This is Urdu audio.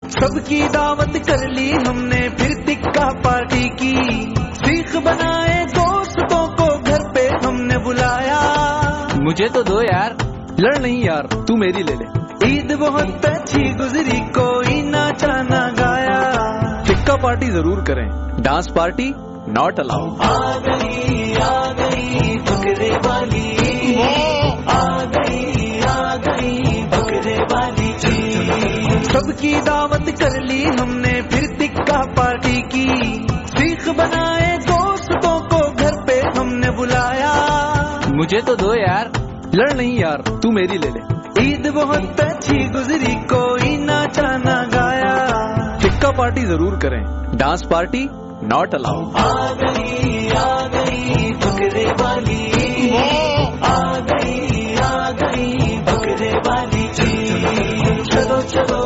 سب کی دعوت کر لی ہم نے پھر تکہ پارٹی کی، سیخ بنائے دوستوں کو گھر پہ ہم نے بلایا، مجھے تو دو یار، لڑ نہیں یار تو میری لے لے، عید بہت اچھی گزری کوئی ناچا نہ گایا، تکہ پارٹی ضرور کریں، ڈانس پارٹی ناٹ الاؤ۔ آ گئی بکرے والی، آ گئی بکرے والی جی، سب کی دعوت کر لی ہم نے پھر تکہ پارٹی کی، سیخ بنائے دوستوں کو گھر پہ ہم نے بلایا، مجھے تو دو یار، لڑ نہیں یار تو میری لے لے، عید بہت اچھی گزری کوئی ناچا نہ گایا، تکہ پارٹی ضرور کریں، ڈانس پارٹی ناٹ الاؤ۔ آ گئی بکرے والی، آ گئی بکرے والی جی، چلو چلو